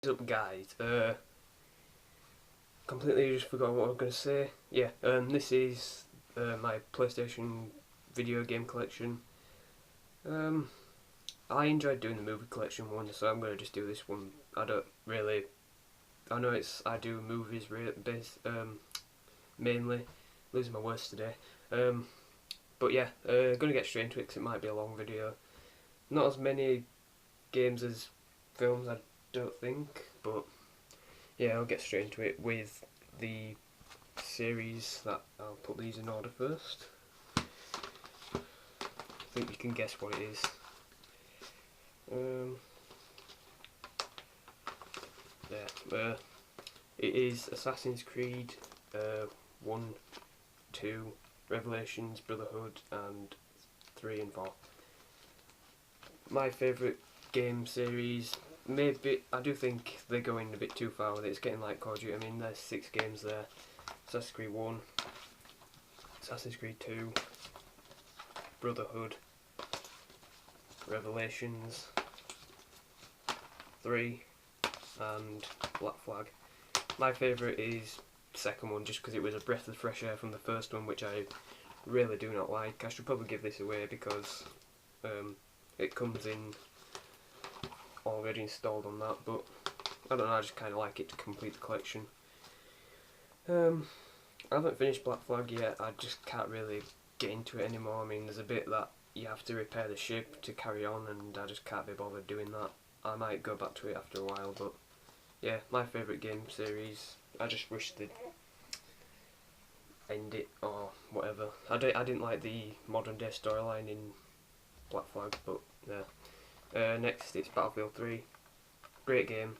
What's up, guys? Completely just forgot what I was going to say. Yeah, this is my PlayStation video game collection. Um, I enjoyed doing the movie collection one, so I'm going to just do this one. I don't really. I know I do movies mainly. Losing my words today. But yeah, going to get straight into it because it might be a long video. Not as many games as films, I don't think, but yeah, I'll get straight into it with the series that I'll put these in order first. I think you can guess what it is. It is Assassin's Creed 1, 2, Revelations, Brotherhood, and 3 and 4. My favourite game series. Maybe I do think they're going a bit too far with it. It's getting like Call of Duty. I mean, there's 6 games there. Assassin's Creed 1, Assassin's Creed 2, Brotherhood, Revelations, 3, and Black Flag. My favourite is the second one, just because it was a breath of fresh air from the first one, which I really do not like. I should probably give this away because it comes in already installed on that, but I don't know, I just kind of like it to complete the collection. I haven't finished Black Flag yet. I just can't really get into it anymore. I mean, there's a bit that you have to repair the ship to carry on, and I just can't be bothered doing that. I might go back to it after a while, but yeah, my favourite game series. I just wish they'd end it or whatever. I didn't like the modern day storyline in Black Flag, but yeah. Next it's Battlefield 3. Great game,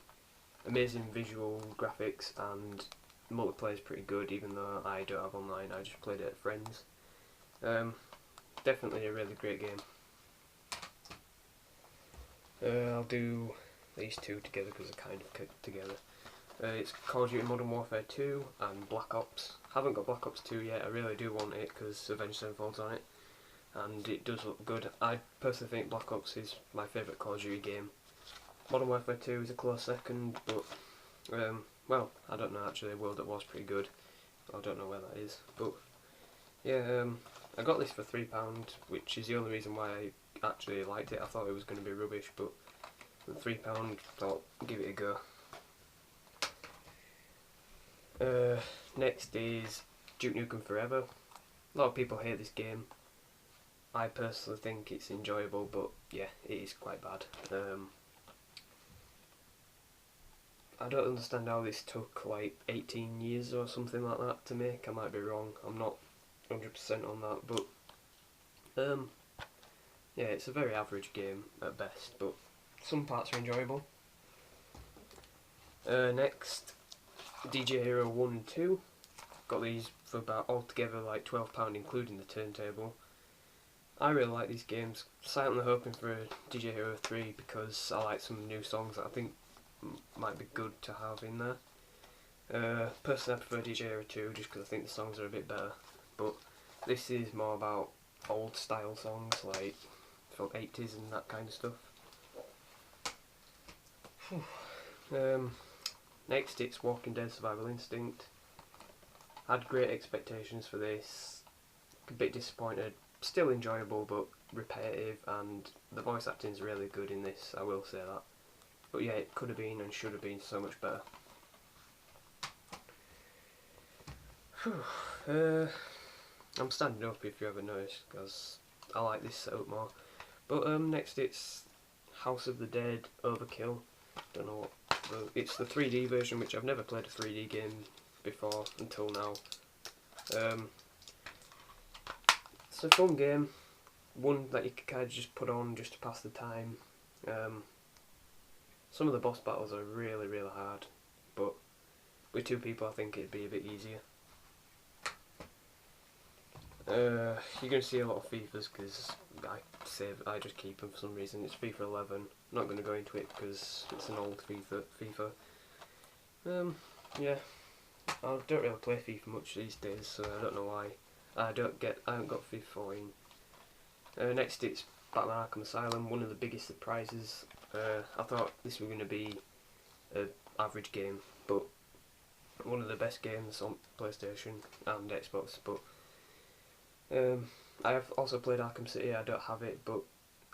amazing visual graphics, and the multiplayer is pretty good, even though I don't have online. I just played it at friends. Definitely a really great game. I'll do these two together because they're kind of together. It's Call of Duty Modern Warfare 2 and Black Ops. Haven't got Black Ops 2 yet. I really do want it because Avenged Sevenfold's on it, and it does look good. I personally think Black Ops is my favourite Call of Duty game. Modern Warfare 2 is a close second, but well, I don't know actually. World at War's pretty good. I don't know where that is, but yeah, I got this for £3, which is the only reason why I actually liked it. I thought it was going to be rubbish, but for £3, thought give it a go. Next is Duke Nukem Forever. A lot of people hate this game. I personally think it's enjoyable, but yeah, it is quite bad. I don't understand how this took like 18 years or something like that to make. I might be wrong. I'm not 100% on that, but yeah, it's a very average game at best, but some parts are enjoyable. Next, DJ Hero 1 and 2. Got these for about altogether like £12 including the turntable. I really like these games. Silently hoping for a DJ Hero 3 because I like some new songs that I think might be good to have in there. Personally I prefer DJ Hero 2 just because I think the songs are a bit better, but this is more about old style songs like from 80s and that kind of stuff. Next it's Walking Dead Survival Instinct. Had great expectations for this, a bit disappointed, still enjoyable but repetitive, and the voice acting is really good in this, I will say that. But yeah, it could have been and should have been so much better. I'm standing up if you haven't noticed, because I like this setup more. But next it's House of the Dead Overkill. Don't know what. It's the 3D version, which I've never played a 3D game before until now. It's a fun game, one that you can kind of just put on just to pass the time. Some of the boss battles are really hard, but with 2 people I think it'd be a bit easier. You're going to see a lot of FIFAs because I just keep them for some reason. It's FIFA 11. I'm not going to go into it because it's an old FIFA. Yeah, I don't really play FIFA much these days, so I don't know why. I haven't got FIFA 14. Next it's Batman Arkham Asylum, one of the biggest surprises. I thought this was going to be an average game, but one of the best games on PlayStation and Xbox. But I have also played Arkham City. I don't have it, but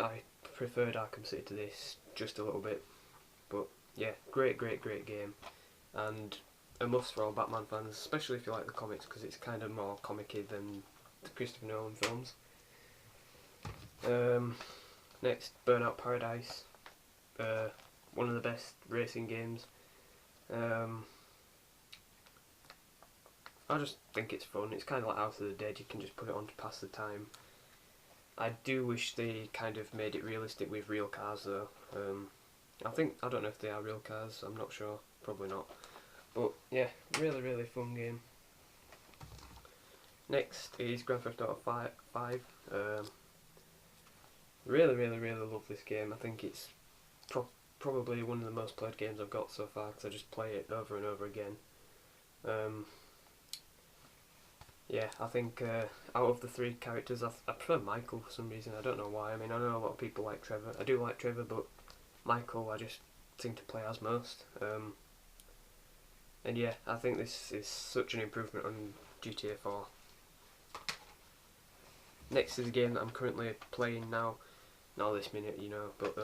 I preferred Arkham City to this just a little bit. But yeah, great game, and a must for all Batman fans, especially if you like the comics, because it's kind of more comic-y than the Christopher Nolan films. Next, Burnout Paradise, one of the best racing games. I just think it's fun. It's kind of like Out of the Dead. You can just put it on to pass the time. I do wish they kind of made it realistic with real cars though. I don't know if they are real cars. I'm not sure. Probably not. But yeah, really fun game. Next is Grand Theft Auto 5. Really love this game. I think it's probably one of the most played games I've got so far, because I just play it over and over again. Yeah, I think out of the three characters, I prefer Michael for some reason. I don't know why. I mean, I know a lot of people like Trevor. I do like Trevor, but Michael I just seem to play as most. And yeah, I think this is such an improvement on GTA 4. Next is a game that I'm currently playing now, not this minute, you know, but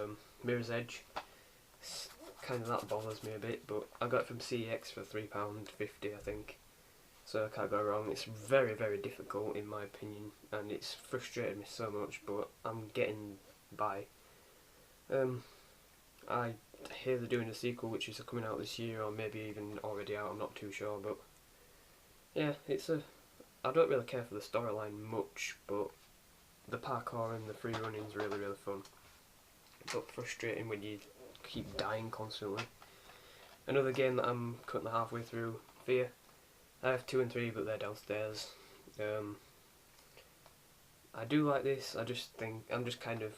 Mirror's Edge. Kind of that bothers me a bit, but I got it from CEX for £3.50, I think. So I can't go wrong. It's very difficult in my opinion, and it's frustrated me so much, but I'm getting by. I hear they're doing a sequel which is coming out this year, or maybe even already out, I'm not too sure, but yeah, I don't really care for the storyline much, but the parkour and the free running is really fun. But frustrating when you keep dying constantly. Another game that I'm currently halfway through, Fear. I have 2 and 3, but they're downstairs. I do like this. I just think I'm just kind of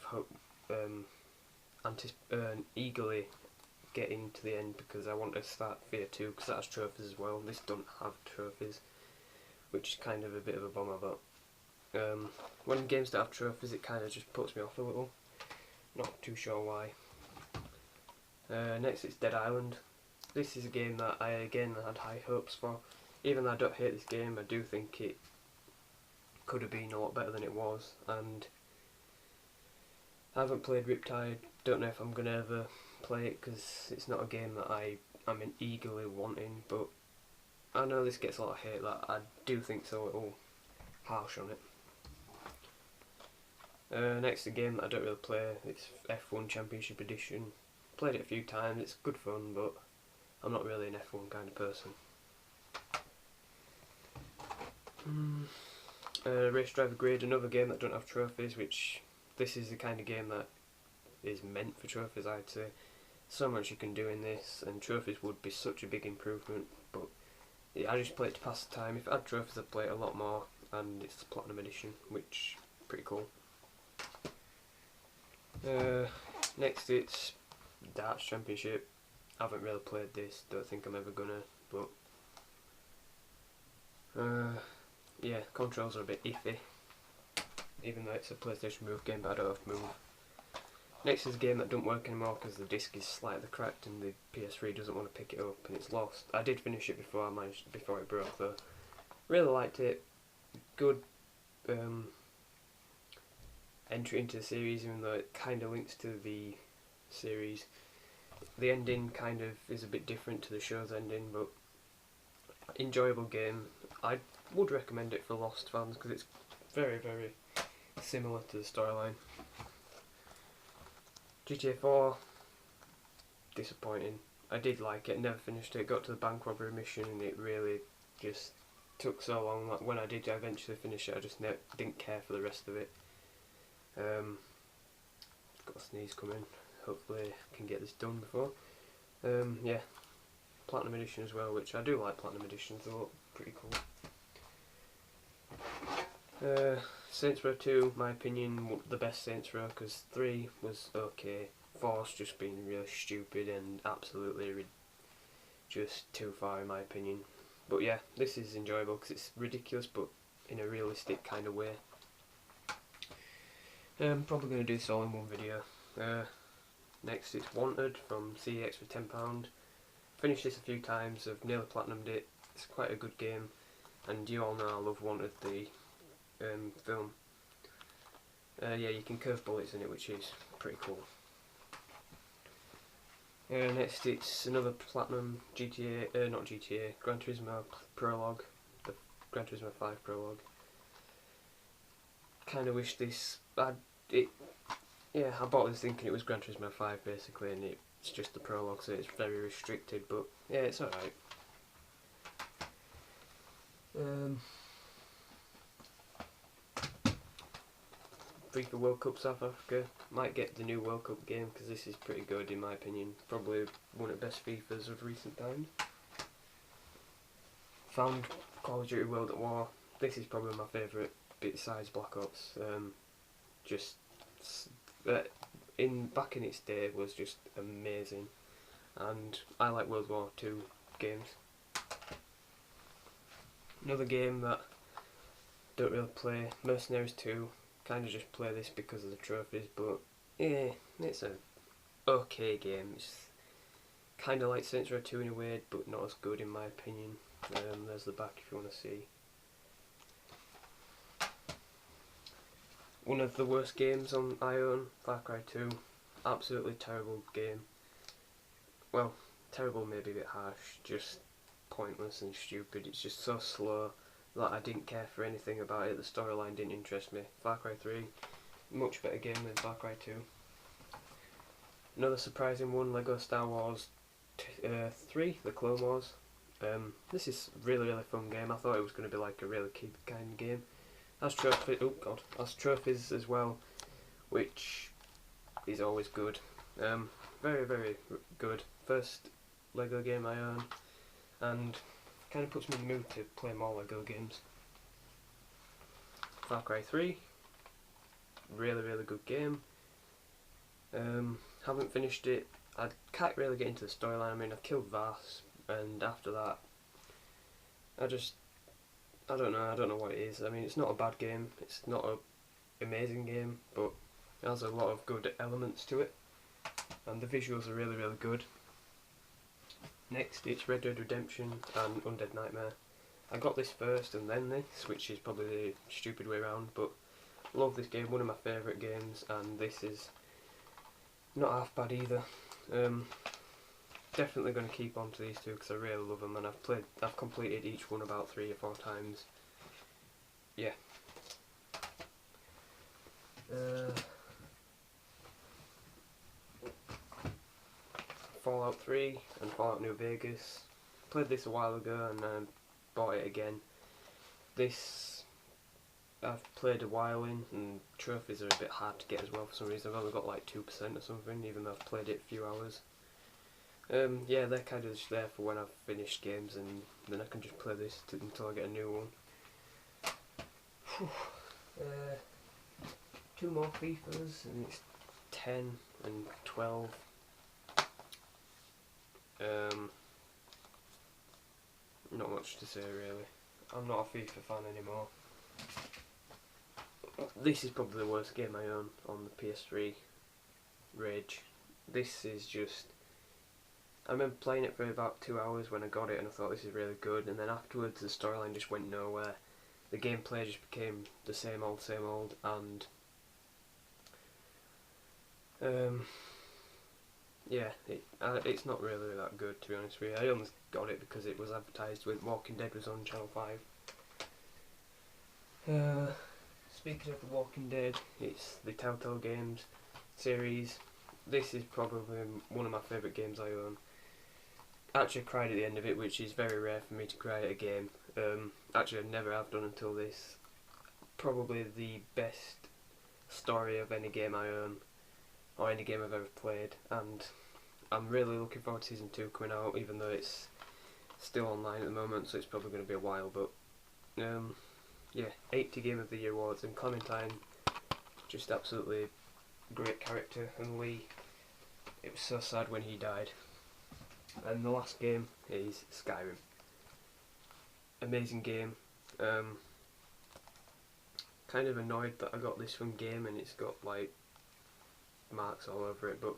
eagerly getting to the end, because I want to start Fear 2, because that has trophies as well. This doesn't have trophies, which is kind of a bit of a bummer. But when games don't have trophies, it kind of just puts me off a little. Not too sure why. Next, it's Dead Island. This is a game that I again had high hopes for. Even though I don't hate this game, I do think it could have been a lot better than it was, and I haven't played Riptide. Don't know if I'm gonna ever play it, because it's not a game that I'm eagerly wanting, but I know this gets a lot of hate. That I do think so a little harsh on it. Next, a game that I don't really play. It's F1 Championship Edition. Played it a few times. It's good fun, but I'm not really an F1 kind of person. Race Driver Grid, another game that don't have trophies, which this is the kind of game that is meant for trophies, I'd say. So much you can do in this, and trophies would be such a big improvement, but yeah, I just play it to pass the time. If it had trophies, I'd play it a lot more, and it's the Platinum Edition, which is pretty cool. Next, it's Darts Championship. I haven't really played this, don't think I'm ever gonna, but yeah, controls are a bit iffy, even though it's a PlayStation Move game, but I don't have Move. Next is a game that doesn't work anymore because the disc is slightly cracked and the PS3 doesn't want to pick it up and it's lost. I did finish it before it broke though. Really liked it. Good entry into the series, even though it kind of links to the series. The ending kind of is a bit different to the show's ending, but enjoyable game. I would recommend it for Lost fans because it's very similar to the storyline. GTA 4, disappointing. I did like it, never finished it, got to the bank robbery mission and it really just took so long. Like, when I did eventually finish it, I just didn't care for the rest of it. Got a sneeze coming, hopefully I can get this done before. Yeah, Platinum Edition as well, which I do like Platinum Editions, they look pretty cool. Saints Row 2, my opinion, the best Saints Row, because 3 was okay, 4's just been really stupid and absolutely just too far in my opinion. But yeah, this is enjoyable because it's ridiculous but in a realistic kind of way. Probably going to do this all in one video. Next it's Wanted from CEX for £10. finished this a few times, I've nearly platinumed it. It's quite a good game, and you all know I love Wanted, the film. Yeah, you can curve bullets in it, which is pretty cool. Next, it's another platinum GTA, not GTA, Gran Turismo Prologue, the Gran Turismo 5 Prologue. Kind of wish this, yeah, I bought this thinking it was Gran Turismo 5 basically, and it's just the Prologue, so it's very restricted, but yeah, it's alright. FIFA World Cup South Africa, might get the new World Cup game because this is pretty good in my opinion, probably one of the best FIFAs of recent times. Found Call of Duty World at War, this is probably my favourite besides Black Ops. Just back in its day was just amazing, and I like World War II games. Another game that don't really play, Mercenaries 2. Kind of just play this because of the trophies, but yeah, it's a okay game. It's kind of like Saints Row 2 in a way, but not as good in my opinion. There's the back if you want to see. One of the worst games on I own, Far Cry 2. Absolutely terrible game. Well, terrible may be a bit harsh, just pointless and stupid. It's just so slow that I didn't care for anything about it. The storyline didn't interest me. Far Cry 3, much better game than Far Cry 2. Another surprising one, Lego Star Wars 3, The Clone Wars. This is a really fun game. I thought it was going to be like a really keep kind of game. Has trophies as well, which is always good. Very good. First Lego game I own, and kind of puts me in the mood to play more Lego games. Far Cry 3, really good game. Haven't finished it. I can't really get into the storyline. I mean, I've killed Vass, and after that, I don't know what it is. I mean, it's not a bad game. It's not an amazing game, but it has a lot of good elements to it, and the visuals are really good. Next, it's Red Dead Redemption and Undead Nightmare. I got this first and then this, which is probably the stupid way around, but love this game, one of my favourite games, and this is not half bad either. Definitely going to keep on to these two because I really love them, and I've completed each one about 3 or 4 times. Yeah. Fallout 3 and Fallout New Vegas. Played this a while ago and bought it again. This I've played a while in, and trophies are a bit hard to get as well for some reason. I've only got like 2% or something, even though I've played it a few hours. Yeah, they're kind of just there for when I've finished games, and then I can just play this until I get a new one. 2 more FIFAs, and it's 10 and 12. Not much to say really. I'm not a FIFA fan anymore. This is probably the worst game I own on the PS3. Rage. This is just... I remember playing it for about 2 hours when I got it, and I thought this is really good, and then afterwards the storyline just went nowhere. The gameplay just became the same old, and yeah, it's not really that good, to be honest with you. I only got it because it was advertised with Walking Dead was on Channel 5. Speaking of The Walking Dead, it's the Telltale Games series. This is probably one of my favourite games I own. Actually cried at the end of it, which is very rare for me to cry at a game. Actually I never have done until this. Probably the best story of any game I own, or any game I've ever played, and I'm really looking forward to Season 2 coming out, even though it's still online at the moment, so it's probably going to be a while, but yeah, 80 Game of the Year awards, and Clementine, just absolutely great character, and Lee, it was so sad when he died. And the last game is Skyrim. Amazing game. Kind of annoyed that I got this from Game and it's got like marks all over it, but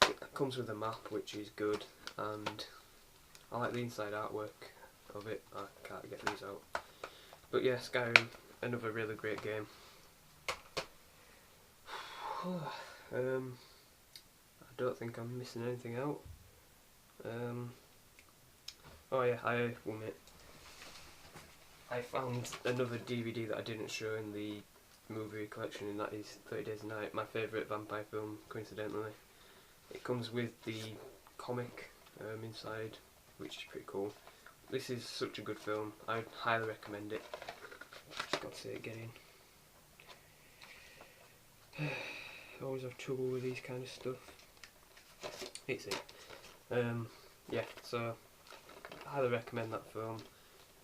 it comes with a map which is good, and I like the inside artwork of it. I can't get these out. But yeah, Skyrim, another really great game. I don't think I'm missing anything out. Oh yeah, I found another DVD that I didn't show in the movie collection, and that is 30 Days a Night, my favourite vampire film, coincidentally. It comes with the comic inside, which is pretty cool. This is such a good film, I highly recommend it. Just got to say it again. I always have trouble with these kind of stuff. It's it. Yeah, so I highly recommend that film.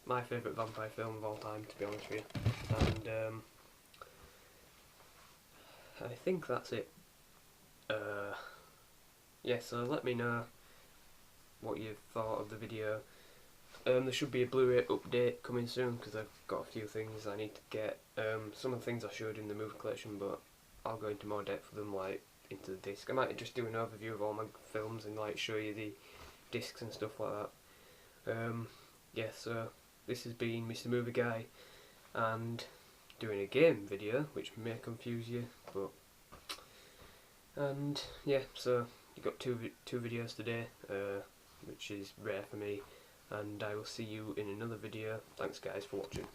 My favourite vampire film of all time, to be honest with you. And I think that's it. Yeah, so let me know what you thought of the video. There should be a Blu-ray update coming soon because I've got a few things I need to get. Some of the things I showed in the movie collection, but I'll go into more depth with them, like into the disc. I might just do an overview of all my films and like show you the discs and stuff like that. Yeah, so this has been Mr. Movie Guy, and doing a game video, which may confuse you, but and yeah, so you got two videos today, which is rare for me, and I will see you in another video. Thanks guys for watching.